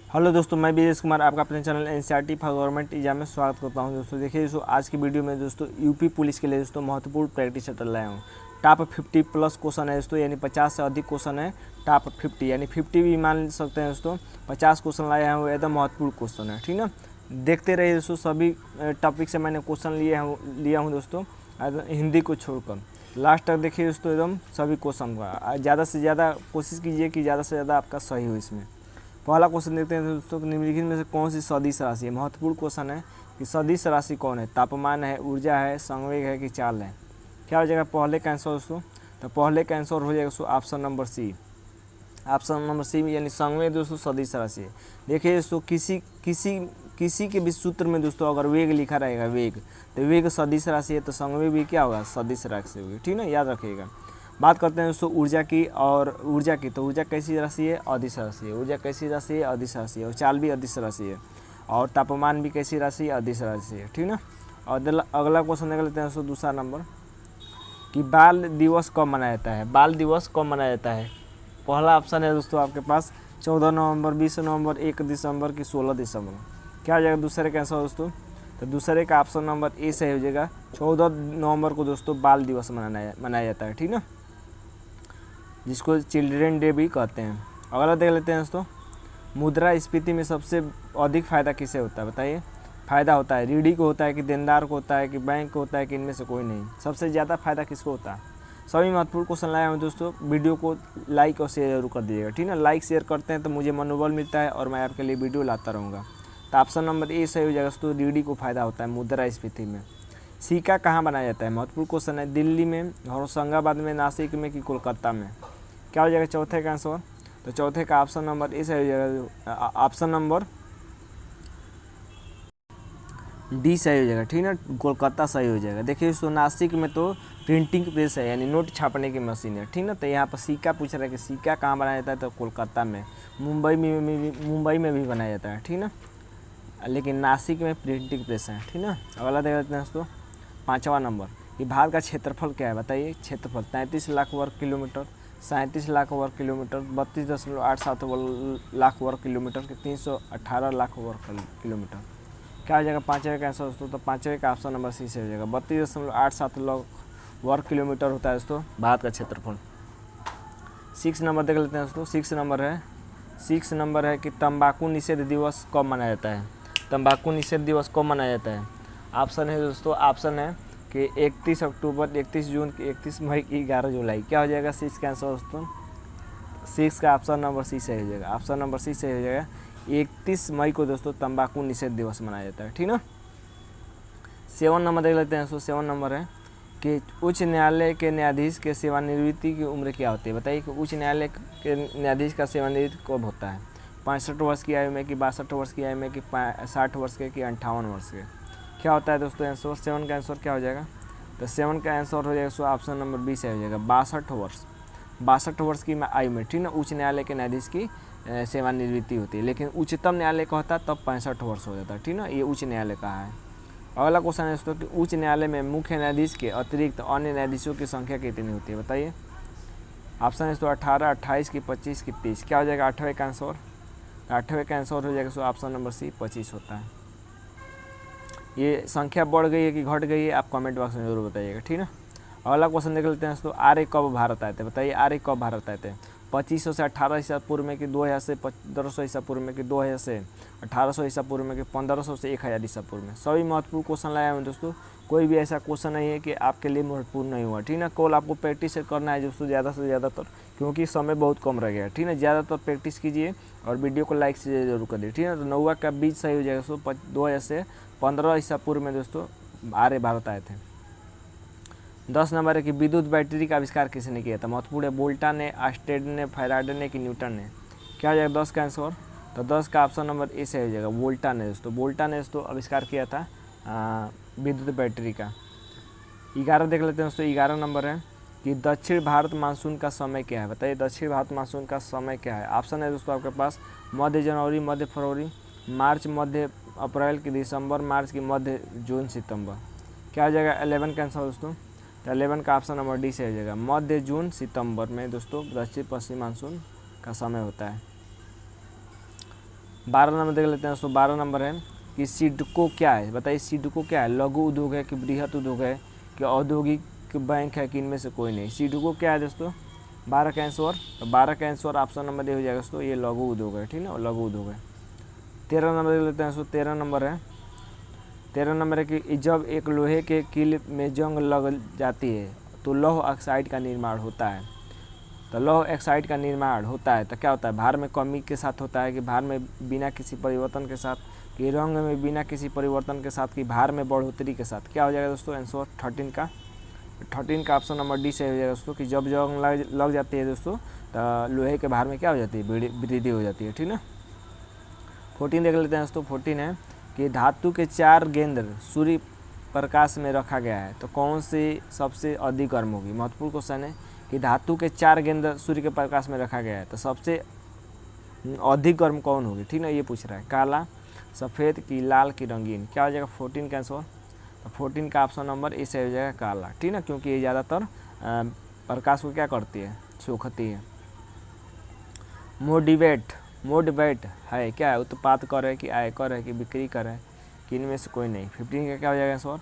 Hello दोस्तों, मैं BS Kumar आपका अपने channel NCERT for government exam में स्वागत करता हूं। दोस्तों देखिए आज की वीडियो में दोस्तों यूपी पुलिस के लिए दोस्तों महत्वपूर्ण प्रैक्टिस सेट लाया हूं। टॉप 50 प्लस क्वेश्चन है दोस्तों, यानी 50 से अधिक क्वेश्चन है। टॉप 50 यानी 50 भी मान सकते हैं दोस्तों। 50 क्वेश्चन लाया हूँ, एकदम महत्वपूर्ण क्वेश्चन है, ठीक ना। देखते रहिए दोस्तों, सभी टॉपिक से मैंने क्वेश्चन लिया हूँ दोस्तों, हिंदी को छोड़कर। लास्ट तक देखिए दोस्तों, एकदम सभी क्वेश्चन का ज़्यादा से ज़्यादा कोशिश कीजिए कि ज़्यादा से ज़्यादा आपका सही हो इसमें। पहला क्वेश्चन देखते हैं दोस्तों, निम्नलिखित में से कौन सी सदिश राशि है। महत्वपूर्ण क्वेश्चन है कि सदिश राशि कौन है। तापमान है, ऊर्जा है, संवेग है कि चाल है। क्या हो जाएगा पहले का आंसर दोस्तों? तो पहले का आंसर हो जाएगा दोस्तों option number C. Option number C में यानी संवेग दोस्तों सदिश राशि है। देखिए दोस्तों, किसी के भी सूत्र में दोस्तों अगर वेग लिखा रहेगा, वेग, तो वेग सदिश राशि है, तो संवेग भी क्या होगा? सदिश राशि होगी, ठीक ना, याद रखिएगा। बात करते हैं दोस्तों ऊर्जा की, और ऊर्जा की तो ऊर्जा कैसी राशि है? अदिश राशि है। ऊर्जा कैसी राशि है? अदिश राशि है। और चाल भी अदिश राशि है। और तापमान भी कैसी राशि है? अदिश राशि है, ठीक ना। और अगला क्वेश्चन देख लेते हैं दोस्तों, दूसरा नंबर, कि बाल दिवस कब मनाया जाता है। बाल दिवस कब मनाया जाता है? पहला ऑप्शन है दोस्तों आपके पास 14 नवंबर, 20 नवंबर, 1 दिसंबर की 16 दिसंबर। क्या हो जाएगा दूसरे का आंसर दोस्तों? तो दूसरे का ऑप्शन नंबर ए सही हो जाएगा। 14 नवंबर को दोस्तों बाल दिवस मनाया जाता है, ठीक ना, जिसको चिल्ड्रेन डे भी कहते हैं। अगला देख लेते हैं दोस्तों, मुद्रास्फीति में सबसे अधिक फ़ायदा किसे होता है? बताइए। फ़ायदा होता है रीढ़ी को होता है कि देनदार को होता है कि बैंक को होता है कि इनमें से कोई नहीं? सबसे ज़्यादा फ़ायदा किसको होता है? सभी महत्वपूर्ण क्वेश्चन लाया हूँ दोस्तों। वीडियो को लाइक और शेयर जरूर कर दीजिएगा, ठीक ना। लाइक शेयर करते हैं तो मुझे मनोबल मिलता है और मैं आपके लिए वीडियो लाता रहूँगा। तो ऑप्शन नंबर ए सही हो जाएगा दोस्तों, रीढ़ी को फ़ायदा होता है मुद्रास्फीति में। सिक्का कहाँ बनाया जाता है? महत्वपूर्ण क्वेश्चन है। दिल्ली में, होशंगाबाद में, नासिक में कि कोलकाता में? क्या हो जाएगा चौथे का आंसर? तो चौथे का ऑप्शन नंबर ए सही हो जाएगा। ऑप्शन नंबर डी सही हो जाएगा, ठीक ना, कोलकाता सही हो जाएगा। देखिए दोस्तों, नासिक में तो प्रिंटिंग प्रेस है, यानी नोट छापने की मशीन है, ठीक ना। तो यहाँ पर सिक्का पूछ रहा है कि सिक्का कहाँ बनाया जाता है, तो कोलकाता में। मुंबई में भी बनाया जाता है, ठीक ना, लेकिन नासिक में प्रिंटिंग प्रेस है, ठीक ना। अगला देख लेते हैं दोस्तों, 5वां नंबर, कि भारत का क्षेत्रफल क्या है? बताइए। क्षेत्रफल 33 लाख वर्ग किलोमीटर, 37 लाख वर्ग किलोमीटर, 32.87 लाख वर्ग किलोमीटर के 318 लाख वर्ग किलोमीटर। क्या हो जाएगा पाँचवें का आंसर दोस्तों? तो पाँचवें का ऑप्शन नंबर सी से हो जाएगा। 32.87 लाख वर्ग किलोमीटर होता है दोस्तों भारत का क्षेत्रफल। 6 नंबर देख लेते हैं दोस्तों। 6 नंबर है कि तंबाकू निषेध दिवस कब मनाया जाता है? तंबाकू निषेध दिवस कब मनाया जाता है? ऑप्शन है दोस्तों, ऑप्शन है कि 31 अक्टूबर, 31 जून, 31 मई की 11 जुलाई। क्या हो जाएगा 6 का आंसर दोस्तों? 6 का ऑप्शन नंबर सी सही हो जाएगा। ऑप्शन नंबर सी सही हो जाएगा। 31 मई को दोस्तों तंबाकू निषेध दिवस मनाया जाता है, ठीक ना। 7 नंबर देख लेते हैं दोस्तों। 7 नंबर है कि उच्च न्यायालय के न्यायाधीश के सेवानिवृत्ति की उम्र क्या होती है? बताइए कि उच्च न्यायालय के न्यायाधीश का सेवानिवृत्ति कब होता है? 65 वर्ष की आयु में कि 62 वर्ष की आयु में कि 60 वर्ष के कि 58 वर्ष के? क्या होता है दोस्तों आंसर? 7 का आंसर क्या हो जाएगा? तो 7 का आंसर हो जाएगा ऑप्शन नंबर बी से हो जाएगा, 62 वर्ष। 62 वर्ष की आयु में, ठीक ना, उच्च न्यायालय के न्यायाधीश की सेवानिवृत्ति होती है। लेकिन उच्चतम न्यायालय का होता है तब 65 वर्ष हो जाता है, ठीक ना। ये उच्च न्यायालय का है। अगला क्वेश्चन है दोस्तों कि उच्च न्यायालय में मुख्य न्यायाधीश के अतिरिक्त अन्य न्यायाधीशों की संख्या कितनी होती है? बताइए। ऑप्शन है दोस्तों 18, 28 की 25 की 30। क्या हो जाएगा 8वें का आंसर? 8वें का आंसर हो जाएगा ऑप्शन नंबर सी, 25 होता है। ये संख्या बढ़ गई है कि घट गई है, आप कमेंट बॉक्स में जरूर बताइएगा, ठीक ना। अगला क्वेश्चन देख लेते हैं दोस्तों, आर्य कब भारत आए थे? बताइए आर्य कब भारत आए थे? 2500 से 18 ईसा पूर्व में कि 2000 से 1500 ईसा पूर्व में कि 2000 से 1800 ईसा पूर्व में कि 1500 से 1000 ईसा पूर्व में? सभी महत्वपूर्ण क्वेश्चन लाया हूँ दोस्तों। कोई भी ऐसा क्वेश्चन नहीं है कि आपके लिए महत्वपूर्ण नहीं हुआ, ठीक ना। केवल आपको प्रैक्टिस करना है दोस्तों ज़्यादा से ज़्यादातर, क्योंकि समय बहुत कम रह गया, ठीक ना। ज़्यादातर प्रैक्टिस कीजिए और वीडियो को लाइक से जरूर कर दीजिए, ठीक है। तो 9वां का बीच सही हो जाएगा दोस्तों। 2000 से 15 ईसा पूर्व में दोस्तों आर्य भारत आए थे। 10 नंबर है कि विद्युत बैटरी का आविष्कार किसने किया था? महत्वपूर्ण है। वोल्टा ने, आस्टेड ने, फैराडे ने कि न्यूटन ने? क्या हो जाएगा 10 का आंसर? तो 10 का ऑप्शन नंबर ए से हो जाएगा, वोल्टा ने दोस्तों। वोल्टा ने दोस्तों आविष्कार किया था विद्युत बैटरी का। 11 देख लेते हैं दोस्तों। 11 नंबर है कि दक्षिण भारत मानसून का समय क्या है? बताइए दक्षिण भारत मानसून का समय क्या है? ऑप्शन है दोस्तों आपके पास मध्य जनवरी, मध्य फरवरी, मार्च, मध्य अप्रैल की दिसंबर, मार्च की मध्य जून, सितंबर। क्या हो जाएगा 11 का आंसर दोस्तों? तो 11 का ऑप्शन नंबर डी से हो जाएगा, मध्य जून सितंबर में दोस्तों दक्षिण पश्चिम मानसून का समय होता है। 12 नंबर देख लेते हैं दोस्तों। 12 नंबर है कि सिडको क्या है, बताइए सिडको क्या है। लघु उद्योग है कि बृहत उद्योग है कि औद्योगिक बैंक है कि इनमें से कोई नहीं। सिडको क्या है दोस्तों 12 का आंसर, तो 12 का आंसर ऑप्शन नंबर ए हो जाएगा दोस्तों, ये लघु उद्योग है, ठीक है, लघु उद्योग है। 13 नंबर देख लेते हैं दोस्तों। 13 नंबर है, 13 नंबर है कि जब एक लोहे के कील में जंग लग जाती है तो लौह ऑक्साइड का निर्माण होता है। तो लौह ऑक्साइड का निर्माण होता है तो क्या होता है, भार में कमी के साथ होता है कि भार में बिना किसी परिवर्तन के साथ, कि रंग में बिना किसी परिवर्तन के साथ, कि भार में बढ़ोतरी के साथ। क्या हो जाएगा दोस्तों आंसर 13 का ऑप्शन नंबर डी से हो जाएगा दोस्तों, कि जब जंग लग जाती है दोस्तों तो लोहे के भार में क्या हो जाती है, वृद्धि हो जाती है, ठीक ना। 14 देख लेते हैं दोस्तों। 14 है कि धातु के 4 गेंद सूर्य प्रकाश में रखा गया है तो कौन सी सबसे अधिक गर्म होगी। महत्वपूर्ण क्वेश्चन है कि धातु के 4 गेंद सूर्य के प्रकाश में रखा गया है तो सबसे अधिक गर्म कौन होगी, ठीक ना, ये पूछ रहा है। काला, सफ़ेद की लाल की रंगीन। क्या हो जाएगा 14 का आंसर, तो 14 का ऑप्शन नंबर ए से हो जाएगा काला, ठीक ना, क्योंकि ये ज़्यादातर प्रकाश को क्या करती है, सोखती है। मोटिवेट है क्या है, उत्पाद कर है कि आयकर है कि बिक्री कर है कि इनमें से कोई नहीं। 15 का क्या हो जाएगा आंसर,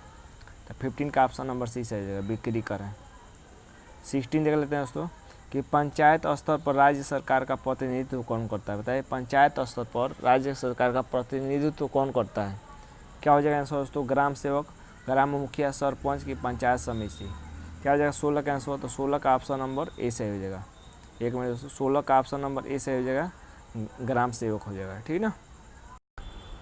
तो 15 का ऑप्शन नंबर सी से हो जाएगा बिक्री कर है। 16 देख लेते हैं दोस्तों कि पंचायत स्तर पर राज्य सरकार का प्रतिनिधित्व कौन करता है। बताइए पंचायत स्तर पर राज्य सरकार का प्रतिनिधित्व कौन करता है। क्या हो जाएगा आंसर दोस्तों, ग्राम सेवक, ग्राम मुखिया, सरपंच की पंचायत समिति। क्या हो जाएगा 16 का आंसर, तो 16 का ऑप्शन नंबर ए से हो जाएगा। एक मिनट दोस्तों, 16 का ऑप्शन नंबर ए से हो जाएगा ग्राम सेवक हो जाएगा, ठीक ना।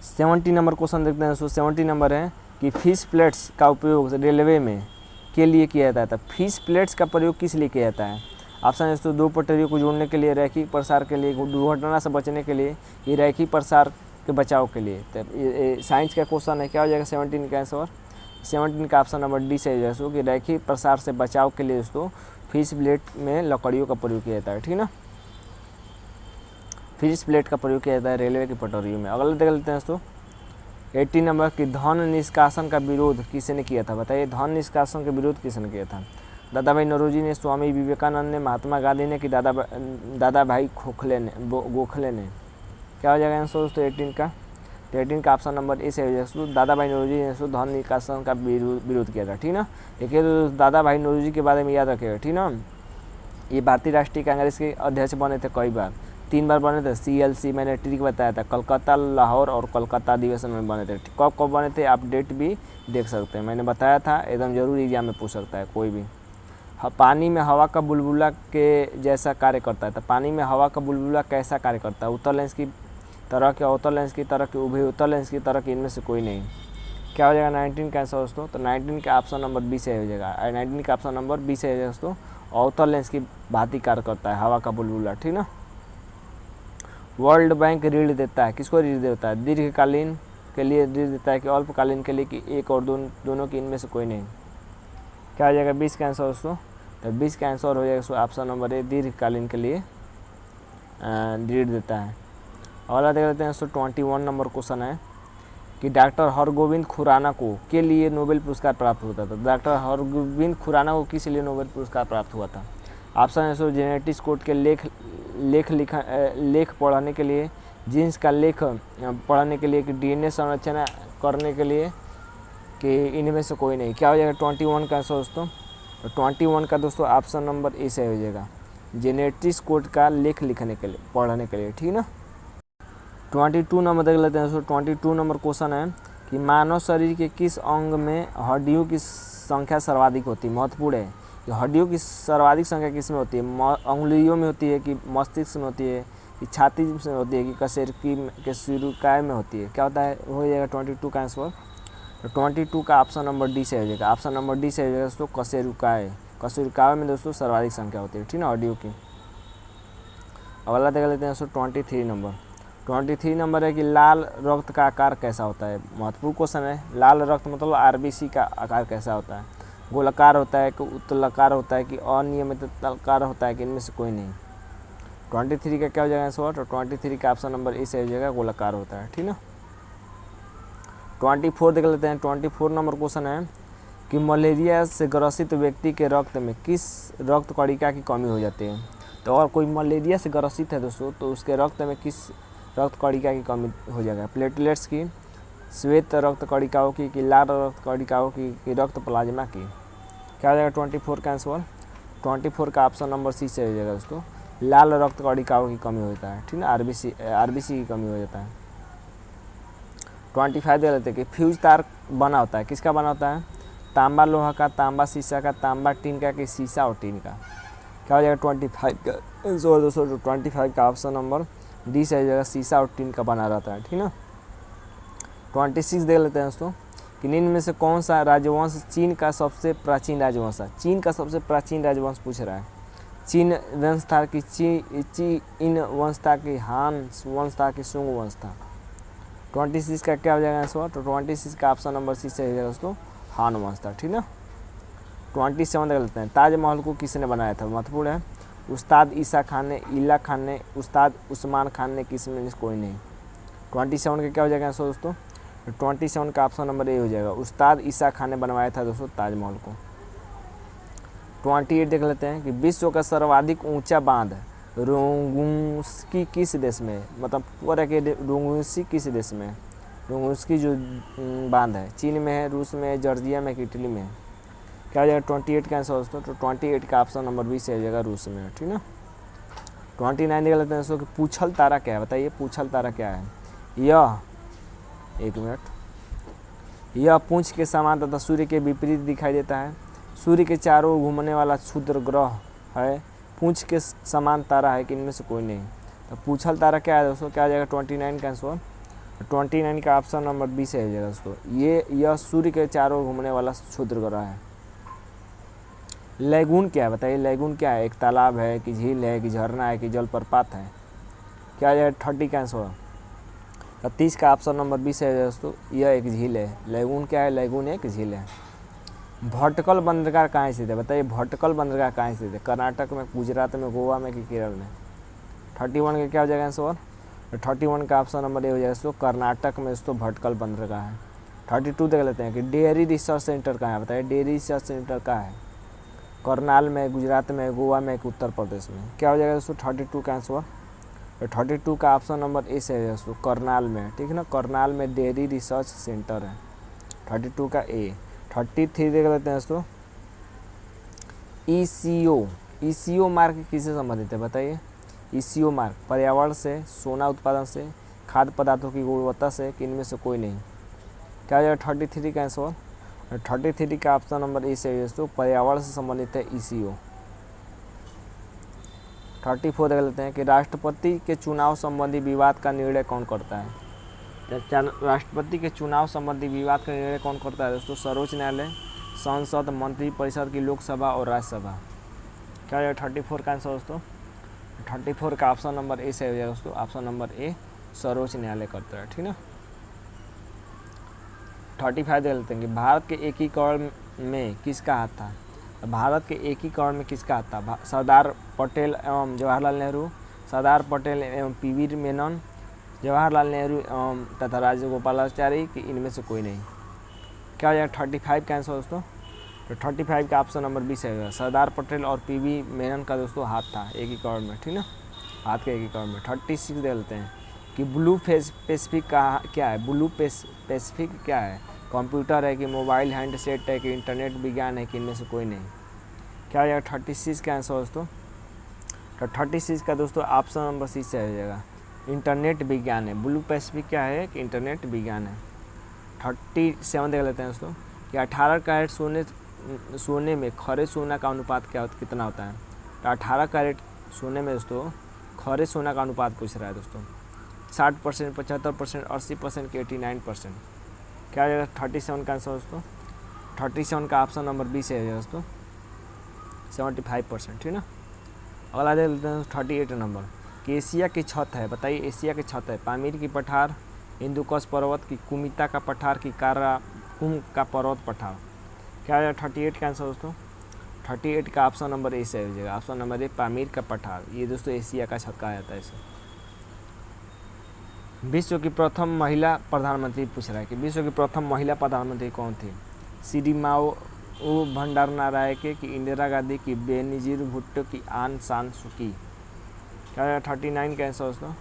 70 नंबर क्वेश्चन देखते हैं दोस्तों। 70 नंबर है कि फिश प्लेट्स का उपयोग रेलवे में के लिए किया जाता है। तो फिश प्लेट्स का प्रयोग किस लिए किया जाता है। ऑप्शन है दोस्तों, दो पटरियों को जोड़ने के लिए, रैखिक प्रसार के लिए, दुर्घटना से बचने के लिए, ये रैखिक प्रसार के बचाव के लिए। तो साइंस का क्वेश्चन है, क्या हो जाएगा 17 का आंसर, 17 का ऑप्शन नंबर डी से हो जाएगा कि रैखिक प्रसार से बचाव के लिए दोस्तों फिश प्लेट में लकड़ियों का प्रयोग किया जाता है, ठीक ना। फिश प्लेट का प्रयोग किया जाता है रेलवे की पटरियों में। अगला देख लेते हैं दोस्तों 18 नंबर की धन निष्कासन का विरोध किसने किया था। बताइए धन निष्कासन का विरोध किसने किया था। दादा भाई नौरोजी ने, स्वामी विवेकानंद ने, महात्मा गांधी ने कि दादा भाई गोखले ने। क्या हो जाएगा आंसर दोस्तों 18 का, तो 18 का ऑप्शन नंबर ए से हो जाएगा। दादा भाई नौरोजी ने धन निष्कासन का विरोध किया था, ठीक ना। देखिए तो दादा भाई नौरोजी के बारे में याद रखिएगा, ठीक ना। ये भारतीय राष्ट्रीय कांग्रेस के अध्यक्ष बने थे, कई बार 3 बार बने थे। CLC मैंने ट्रिक बताया था, कलकत्ता, लाहौर और कोलकाता अधिवेशन में बने थे। कब कब बने थे आप डेट भी देख सकते हैं, मैंने बताया था, एकदम जरूर एग्जाम में पूछ सकता है कोई भी। पानी में हवा का बुलबुला के जैसा कार्य करता है। तो पानी में हवा का बुलबुला कैसा कार्य करता है, उत्तर लेंस की तरह के, अवतल लेंस की तरह के, उभय उत्तर लेंस की तरह के, इनमें से कोई नहीं। क्या हो जाएगा 19 का आंसर दोस्तों, तो 19 का ऑप्शन नंबर बी से हो जाएगा। 19 का ऑप्शन नंबर बी से हो जाएगा दोस्तों, अवतल लेंस की भांति कार्य करता है हवा का बुलबुला, ठीक ना। वर्ल्ड बैंक ऋण देता है, किसको ऋण देता है, दीर्घकालीन के लिए ऋण देता है कि अल्पकालीन के लिए, कि एक और दोनों की, इनमें से कोई नहीं। क्या हो जाएगा 20 का आंसर दोस्तों, तो 20 का आंसर हो जाएगा ऑप्शन नंबर ए, दीर्घकालीन के लिए ऋण देता है। अगला देख लेते हैं दोस्तों 21 नंबर क्वेश्चन है कि डॉक्टर हरगोविंद खुराना को के लिए नोबेल पुरस्कार प्राप्त हुआ था। डॉक्टर हरगोविंद खुराना को किस लिए नोबेल पुरस्कार प्राप्त हुआ था। ऑप्शन है दोस्तों, जेनेटिक्स कोड के लेख पढ़ने के लिए, जीन्स का लेख पढ़ने के लिए, कि DNA संरचना करने के लिए, कि इनमें से कोई नहीं। क्या हो जाएगा 21 का आंसर दोस्तों, तो 21 का दोस्तों ऑप्शन नंबर ए से हो जाएगा, जेनेटिक्स कोड का लेख लिखने के लिए, पढ़ने के लिए, ठीक ना। 22 नंबर देख लेते हैं दोस्तों। 22 नंबर क्वेश्चन है कि मानव शरीर के किस अंग में हड्डियों की संख्या सर्वाधिक होती है। महत्वपूर्ण है, हड्डियों की सर्वाधिक संख्या किस में होती है, अंगुलियों में होती है कि मस्तिष्क में होती है कि छाती में होती है कि कशेरुकी के सिरुकाय में होती है। क्या होता है, हो जाएगा 22 का आंसर, तो 22 का ऑप्शन नंबर डी से हो जाएगा। ऑप्शन नंबर डी से हो जाएगा दोस्तों कशेरुकाय में दोस्तों सर्वाधिक संख्या होती है, ठीक ना, हड्डियों की। अगला देख लेते हैं दोस्तों 23 नंबर है कि लाल रक्त का आकार कैसा होता है। महत्वपूर्ण क्वेश्चन है, लाल रक्त मतलब RBC का आकार कैसा होता है, गोलाकार होता है कि उत्तलाकार होता है कि अनियमित तलकार होता है कि इनमें से कोई नहीं। 23 का क्या हो जाएगा आंसर, तो 23 का ऑप्शन नंबर ए से हो जाएगा, गोलाकार होता है, ठीक ना। 24 देख लेते हैं। 24 नंबर क्वेश्चन है कि मलेरिया से ग्रसित व्यक्ति के रक्त में किस रक्त कणिका की कमी हो जाती है। तो अगर कोई मलेरिया से ग्रसित है दोस्तों, तो उसके रक्त में किस रक्त कणिका की कमी हो जाएगा। प्लेटलेट्स की, श्वेत रक्त कणिकाओं की, कि लाल रक्त कणिकाओं की, कि रक्त प्लाज्मा की। क्या हो जाएगा 24 का आंसर? 24 का ऑप्शन नंबर सी से हो जाएगा दोस्तों, लाल रक्त कणिकाओं की कमी होता है, ठीक ना, आरबीसी की कमी हो जाता है। 25 दे लेते हैं कि फ्यूज तार बना होता है, किसका बना होता है? तांबा लोहा का, तांबा शीशा का, तांबा टीन का, कि शीशा और टीन का। क्या हो जाएगा 25 का आंसर दोस्तों? 25 का ऑप्शन नंबर डी से हो जाएगा, शीशा और टीन का बना रहता है, ठीक ना। 26 दे लेते हैं दोस्तों कि निम्न में से कौन सा राजवंश चीन का सबसे प्राचीन राजवंश है? चीन का सबसे प्राचीन राजवंश पूछ रहा है। चीन वंश था कि इन वंश था कि हान वंश था कि सुंग वंश था? 26 का क्या हो जाएगा आंसर? तो 26 का ऑप्शन नंबर सी से हो जाएगा दोस्तों, हान वंश था, ठीक ना। 27 देख लेते हैं, ताजमहल को किसने बनाया था? महत्वपूर्ण है। उस्ताद ईसा खान ने, इला खान ने, उस्ताद उस्मान खान ने, किसमें से कोई नहीं। 27 का क्या हो जाएगा आंसर दोस्तों? 27 का ऑप्शन नंबर ए हो जाएगा, उस्ताद ईसा खान ने बनवाया था दोस्तों ताजमहल को। 28 देख लेते हैं कि विश्व का सर्वाधिक ऊंचा बांध रोंगुस्की किस देश में है? मतलब पूरा के रोंगुस्की किस देश में है? रोंगुस्की जो बांध है, चीन में है, रूस में है, जॉर्जिया में, इटली में है। क्या हो जाएगा 28 का आंसर दोस्तों? तो 28 का ऑप्शन नंबर बी से हो जाएगा, रूस में है, ठीक ना। 29 देख लेते हैं दोस्तों कि पूछल तारा क्या है? बताइए पूछल तारा क्या है? यह, एक मिनट, यह पूंछ के समान तथा सूर्य के विपरीत दिखाई देता है, सूर्य के चारों ओर घूमने वाला क्षुद्र ग्रह है, पूंछ के समान तारा है कि इनमें से कोई नहीं। तो पूछल तारा क्या है दोस्तों? क्या आ जाएगा 29 का आंसर? 29 का ऑप्शन नंबर बी से हो जाएगा दोस्तों, यह सूर्य के चारों ओर घूमने वाला क्षुद्र ग्रह है। लैगून क्या है? बताइए लैगून क्या है? एक तालाब है, कि झील है, कि झरना है, कि जलप्रपात है? क्या आ जाएगा 30 का आंसर? 30 का ऑप्शन नंबर बी से है दोस्तों, यह एक झील है। लैगून क्या है? लैगून एक झील है। भटकल बंदरगाह कहाँ स्थित है? बताइए भटकल बंदरगाह कहाँ स्थित है? कर्नाटक में, गुजरात में, गोवा में, कि केरल में? 31 का क्या हो जाएगा आंसर? 31 का ऑप्शन नंबर ए हो जाएगा दोस्तों, कर्नाटक में दोस्तों भटकल बंदरगाह है। 32 देख लेते हैं कि डेयरी रिसर्च सेंटर कहाँ है? बताइए डेयरी रिसर्च सेंटर कहाँ है? करनाल में, गुजरात में, गोवा में, कि उत्तर प्रदेश में? क्या हो जाएगा दोस्तों 32 का आंसर? 32 का ऑप्शन नंबर ए से है दोस्तों, करनाल में, ठीक है ना। करनाल में डेयरी रिसर्च सेंटर है, 32 का ए। 33 देख लेते हैं दोस्तों, ईसीओ मार्ग किससे संबंधित है? बताइए ईसीओ मार्ग पर्यावरण से, सोना उत्पादन से, खाद्य पदार्थों की गुणवत्ता से, कि इनमें से कोई नहीं। क्या हो जाएगा 33 का आंसर? 33 का ऑप्शन नंबर ए से है दोस्तों, पर्यावरण से संबंधित है ईसीओ। 34 देख लेते हैं कि राष्ट्रपति के चुनाव संबंधी विवाद का निर्णय कौन करता है? राष्ट्रपति के चुनाव संबंधी विवाद का निर्णय कौन करता है दोस्तों? सर्वोच्च न्यायालय, संसद, मंत्रिपरिषद की लोकसभा और राज्यसभा। क्या हो जाएगा 34 का आंसर दोस्तों? 34 का ऑप्शन नंबर ए से हो जाएगा दोस्तों, ऑप्शन नंबर ए सर्वोच्च न्यायालय करता है, ठीक ना। 35 देख लेते हैं कि भारत के एकीकरण में किसका हाथ था? भारत के एकीकरण में किसका हाथ था? सरदार पटेल एवं जवाहरलाल नेहरू, सरदार पटेल एवं पीवी मेनन, जवाहरलाल नेहरू एवं तथा राजगोपालाचारी, कि इनमें से कोई नहीं। क्या हो जाएगा 35 का आंसर दोस्तों? तो 35 का ऑप्शन नंबर बी से होगा, सरदार पटेल और पीवी मेनन का दोस्तों हाथ था एकीकरण में, ठीक ना, हाथ के एकीकरण में। 36 देख लेते हैं कि ब्लू पैसिफिक क्या है? ब्लू पैसिफिक क्या है? कंप्यूटर है, कि मोबाइल हैंडसेट है, कि इंटरनेट विज्ञान है, कि इनमें से कोई नहीं। क्या हो जाएगा 36 का आंसर दोस्तों? तो 36 का दोस्तों ऑप्शन नंबर सी से हो जाएगा, इंटरनेट विज्ञान है। ब्लू पैसिफिक क्या है? कि इंटरनेट विज्ञान है। 37 देख लेते हैं दोस्तों कि 18 कैरेट सोने में खरे सोना का अनुपात कितना होता है? तो 18 कैरेट सोने में दोस्तों खरे सोना का अनुपात पूछ रहा है दोस्तों, 60%, 75%, 80%, कि 89%। क्या हो जाएगा 37 का आंसर दोस्तों? 37 का ऑप्शन नंबर बी से है दोस्तों, 75%, ठीक ना। अगला देख लेते हैं 38 नंबर कि एशिया की छत है। बताइए एशिया की छत है, पामीर की पठार, हिंदुकुश पर्वत, की कुमिता का पठार, की काराकुम का पर्वत पठार। क्या हो जाएगा 38 का आंसर दोस्तों? 38 का ऑप्शन नंबर ए से हो जाएगा, ऑप्शन नंबर ए पामीर का पठार। ये दोस्तों एशिया का छत कहा जाता है इसे। विश्व की प्रथम महिला प्रधानमंत्री पूछ रहा है कि विश्व की प्रथम महिला प्रधानमंत्री कौन थी? सिरिमाओ भंडारनारायके, की इंदिरा गांधी, की बेनजीर भुट्टो, की आन सान सुकी। क्या 39 का आंसर दोस्तों?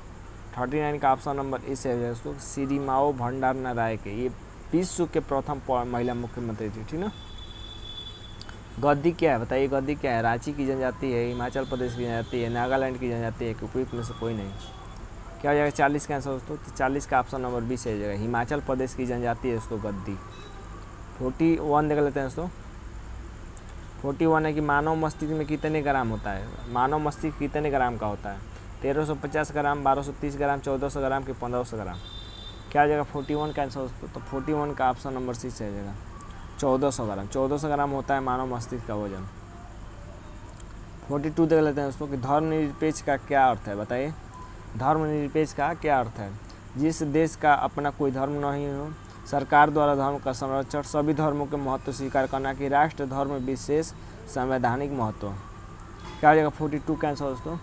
39 का ऑप्शन नंबर ए सही हो जाएगा दोस्तों, सिरिमाओ भंडारनारायके, ये विश्व के प्रथम महिला मुख्यमंत्री थी, ठीक ना। गद्दी क्या है बताइए, गद्दी क्या है? रांची की जनजाति है, हिमाचल प्रदेश की जनजाति है, नागालैंड की जनजाति है, कि उपयुक्त में से कोई नहीं। क्या हो जाएगा 40 का आंसर दोस्तों? तो 40 का ऑप्शन नंबर बी सही हो जाएगा, हिमाचल प्रदेश की जनजाति है दोस्तों गद्दी। 41 देख लेते हैं दोस्तों। 41 है कि मानव मस्तिष्क में कितने ग्राम होता है? मानव मस्तिष्क कितने ग्राम का होता है? 1350 ग्राम, 1230 ग्राम, 1400 ग्राम कि 1500 ग्राम? क्या हो जाएगा 41 का आंसर दोस्तों? तो 41 का ऑप्शन नंबर सी सही हो जाएगा, 1400 ग्राम। 1400 ग्राम होता है मानव मस्तिष्क का वजन। 42 देख लेते हैं दोस्तों कि धर्मनिरपेक्ष का क्या अर्थ है बताइए। धर्मनिरपेक्ष का क्या अर्थ है? जिस देश का अपना कोई धर्म नहीं हो, सरकार द्वारा धर्म का संरक्षण, सभी धर्मों के महत्व स्वीकार करना, कि राष्ट्र धर्म विशेष संवैधानिक महत्व। क्या हो जाएगा 42 का आंसर दोस्तों?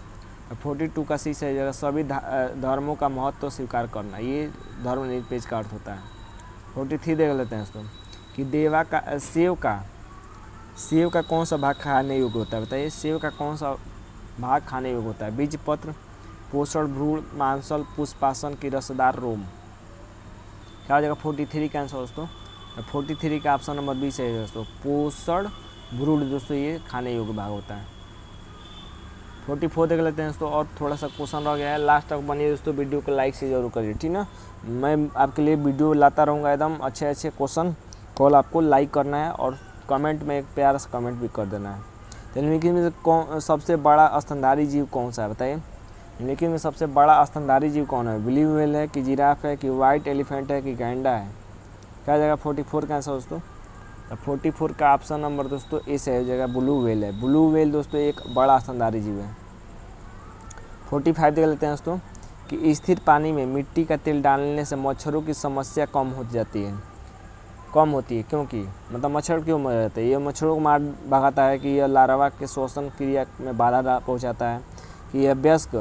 42 का सी सही जगह, सभी धर्मों का महत्व स्वीकार करना, ये धर्मनिरपेक्ष का अर्थ होता है। 43 देख लेते हैं दोस्तों कि सेव का कौन सा भाग खाने योग्य होता है बताइए। सेव का कौन सा भाग खाने योग्य होता है? बीज, पत्र, पोषण, भ्रूण, मांसल, पुष्पासन की रसदार रोम? क्या हो जाएगा 43 का आंसर दोस्तों? 43 का ऑप्शन नंबर बी सही है दोस्तों, पोषण भ्रूण दोस्तों ये खाने योग्य भाग होता है। 44 देख लेते हैं दोस्तों, और थोड़ा सा क्वेश्चन रह गया है, लास्ट तक बनिए दोस्तों, वीडियो को लाइक से जरूर करिए, ठीक ना। मैं आपके लिए वीडियो लाता रहूँगा एकदम अच्छे क्वेश्चन, कॉल आपको लाइक करना है और कमेंट में एक प्यारा सा कमेंट भी कर देना है। तो निम्नलिखित में कौन सबसे बड़ा स्तनधारी जीव कौन सा है बताइए। निम्नलिखित में सबसे बड़ा स्तनधारी जीव कौन है? ब्लू व्हेल है कि जिराफ है कि वाइट एलिफेंट है कि गैंडा है? क्या जाएगा 44 का आंसर दोस्तों? तो 44 का ऑप्शन नंबर दोस्तों ए से हो जाएगा, ब्लू व्हेल है। ब्लू व्हेल दोस्तों एक बड़ा स्तनधारी जीव है। 45 देख लेते हैं दोस्तों कि स्थिर पानी में मिट्टी का तेल डालने से मच्छरों की समस्या कम हो जाती है, कम होती है, क्योंकि मतलब मच्छर क्यों मर जाते हैं? ये मच्छरों को मार भगाता है, कि यह लार्वा के श्वसन क्रिया में बाधा पहुंचाता है, कि यह वयस्क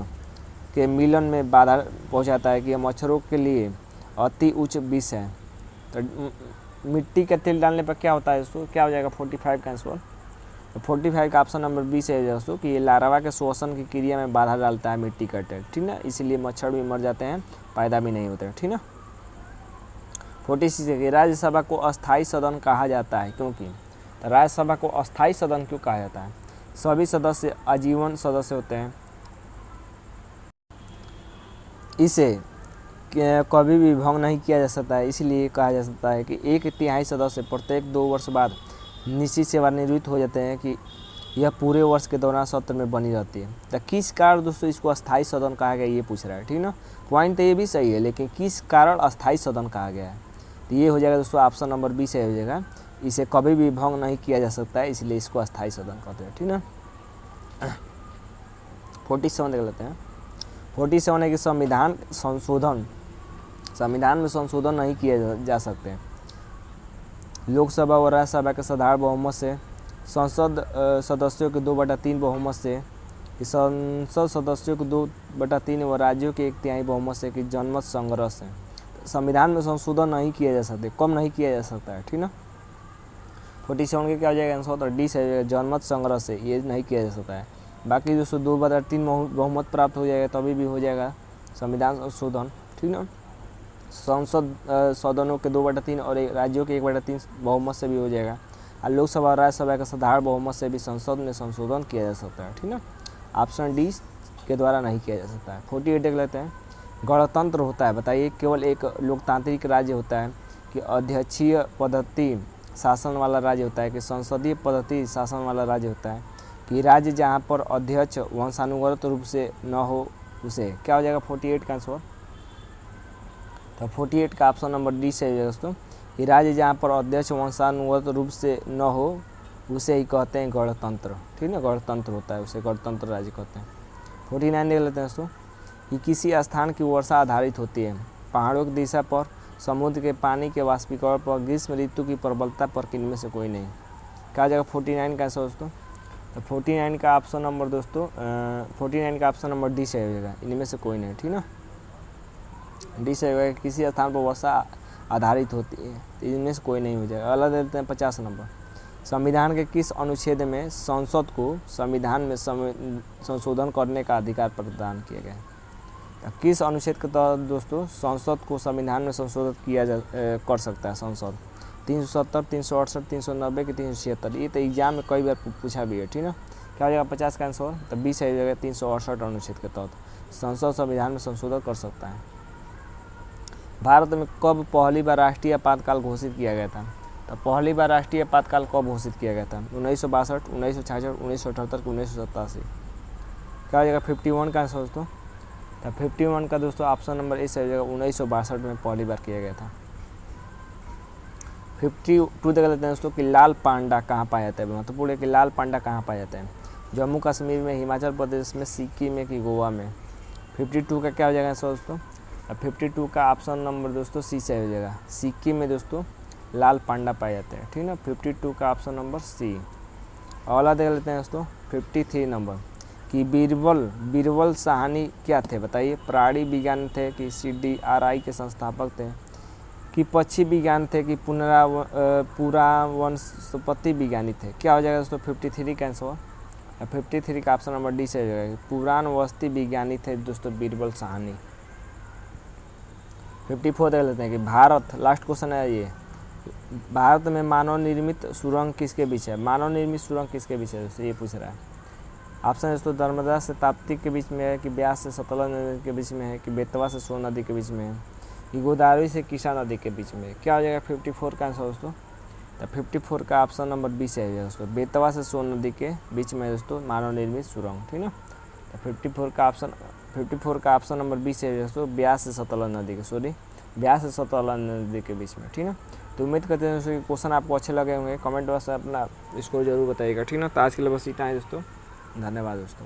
के मिलन में बाधा पहुंचाता है, कि यह मच्छरों के लिए अति उच्च विष है। तो मिट्टी का तेल डालने पर क्या होता है दोस्तों? क्या हो जाएगा 45 का आंसर? तो 45 का ऑप्शन नंबर बी से है दोस्तों कि ये लार्वा के श्वसन की क्रिया में बाधा डालता है मिट्टी का तेल, ठीक ना, इसीलिए मच्छर भी मर जाते हैं, पैदा भी नहीं होते हैं, ठीक ना। 46 है, राज्यसभा को अस्थाई सदन कहा जाता है क्योंकि? तो राज्यसभा को अस्थाई सदन क्यों कहा जाता है? सभी सदस्य आजीवन सदस्य होते हैं, इसे कभी भी भंग नहीं किया जा सकता है, इसलिए कहा जा सकता है कि 1/3 सदस्य प्रत्येक 2 वर्ष बाद निश्चित सेवानिवृत्त हो जाते हैं, कि यह पूरे वर्ष के दौरान सत्र में बनी रहती है। तो किस कारण दोस्तों इसको अस्थाई सदन कहा गया ये पूछ रहा है, ठीक ना। पॉइंट तो ये भी सही है, लेकिन किस कारण अस्थाई सदन कहा गया है? तो ये हो जाएगा दोस्तों ऑप्शन नंबर बी से हो जाएगा, इसे कभी भी भंग नहीं किया जा सकता है, इसलिए इसको अस्थाई सदन कहते हैं, ठीक ना। 47 देख लेते हैं। 47 है कि संविधान में संशोधन नहीं किए जा सकते। लोकसभा और राज्यसभा के साधारण बहुमत से, संसद सदस्यों के 2/3 बहुमत से, संसद सदस्यों के 2/3 व राज्यों के 1/3 बहुमत से, कि जनमत संग्रह से। संविधान में संशोधन नहीं किया जा सकते, कम नहीं किया जा सकता है, ठीक ना। 47 के क्या हो जाएगा आंसर? तो डी से जनमत संग्रह से, ये नहीं किया जा सकता है। बाकी दोस्तों 2/3 बहुमत प्राप्त हो जाएगा तभी भी हो जाएगा संविधान संशोधन, ठीक ना। संसद सदनों के 2/3 और राज्यों के 1/3 बहुमत से भी हो जाएगा, और लोकसभा और राज्यसभा के साधारण बहुमत से भी संसद में संशोधन किया जा सकता है, ठीक ना। ऑप्शन डी के द्वारा नहीं किया जा सकता है। 48 देख लेते हैं। गणतंत्र होता है बताइए केवल एक लोकतांत्रिक राज्य होता है, कि अध्यक्षीय पद्धति शासन वाला राज्य होता है, कि संसदीय पद्धति शासन वाला राज्य होता है, कि राज्य जहाँ पर अध्यक्ष वंशानुगत रूप से न हो उसे? क्या हो जाएगा 48 का आंसर? तो 48 का ऑप्शन नंबर डी से है दोस्तों, कि राज्य जहाँ पर अध्यक्ष वंशानुगत रूप से न हो उसे ही कहते हैं गणतंत्र, ठीक ना, गणतंत्र होता है, उसे गणतंत्र राज्य कहते हैं। 49 देख लेते हैं दोस्तों कि किसी स्थान की वर्षा आधारित होती है, पहाड़ों की दिशा पर, समुद्र के पानी के वाष्पीकरण पर, ग्रीष्म ऋतु की प्रबलता पर, किनमें से कोई नहीं? क्या जगह 49 का आंसर दोस्तों? तो 49 का ऑप्शन नंबर दोस्तों 49 का ऑप्शन नंबर डी से हो जाएगा, इनमें से कोई नहीं, ठीक ना। डी से होगा किसी स्थान पर वर्षा आधारित होती है, तो इनमें से कोई नहीं हो जाएगा। अगला देते हैं 50 नंबर। संविधान के किस अनुच्छेद में संसद को संविधान में संशोधन करने का अधिकार प्रदान किया गया है? किस अनुच्छेद के तहत दोस्तों संसद को संविधान में संशोधित किया कर सकता है संसद? 370, 368, 390 कि 376? ये तो एग्जाम में कई बार पूछा भी है, ठीक ना। क्या हो जाएगा 50 का आंसर? तो 20 है जाएगा 368 अनुच्छेद के तहत संसद संविधान में संशोधन कर सकता है। भारत में कब पहली बार राष्ट्रीय आपातकाल घोषित किया गया था? तो पहली बार राष्ट्रीय आपातकाल कब घोषित किया गया था? 1962, 1966, 1978 1987? क्या हो जाएगा 51 का आंसर दोस्तों? तो 51 का दोस्तों ऑप्शन नंबर ए सही हो जाएगा, 1962 में पहली बार किया गया था। 52 देख लेते हैं दोस्तों कि लाल पांडा कहाँ पाया जाता है? महत्वपूर्ण है कि लाल पांडा कहाँ पाया जाता है? जम्मू कश्मीर में, हिमाचल प्रदेश में, सिक्किम में कि गोवा में? 52 का क्या हो जाएगा आंसर दोस्तों? 52 का ऑप्शन नंबर दोस्तों सी से हो जाएगा, सिक्किम में दोस्तों लाल पांडा पाए जाते हैं, ठीक ना। 52 का ऑप्शन नंबर सी। अगला देख लेते हैं दोस्तों 53 नंबर कि बीरबल साहनी क्या थे? बताइए। प्राणी विज्ञान थे कि CDRI के संस्थापक थे कि पक्षी विज्ञान थे कि पुरावनस्पति विज्ञानी थे? क्या हो जाएगा दोस्तों 53 का आंसर? 53 का ऑप्शन नंबर डी से हो जाएगा, पुरावनस्पति विज्ञानी थे दोस्तों बीरबल साहनी। 54 देख लेते हैं कि भारत, लास्ट क्वेश्चन है ये, भारत में मानव निर्मित सुरंग किसके बीच है? मानव निर्मित सुरंग किसके बीच है दोस्तों, ये पूछ रहा है। ऑप्शन दोस्तों नर्मदा से ताप्ती के बीच में है कि ब्यास से सतलज नदी के बीच में है कि बेतवा से सोन नदी के बीच में है कि गोदावरी से किशा नदी के बीच में? क्या हो जाएगा 54 का आंसर दोस्तों? तो 54 का ऑप्शन नंबर बी से है दोस्तों, बेतवा से सोन नदी के बीच में दोस्तों मानव निर्मित सुरंग, ठीक ना। तो 54 का ऑप्शन नंबर बी से है दोस्तों, ब्यास से सतलज नदी के, ब्यास से सतलज नदी के बीच में, ठीक ना। तो उम्मीद करते हैं दोस्तों कि क्वेश्चन आपको अच्छे लगे होंगे। कमेंट बॉक्स में अपना स्कोर जरूर बताइएगा, ठीक ना। तो आज के लिए बस इतना है दोस्तों, धन्यवाद दोस्तों।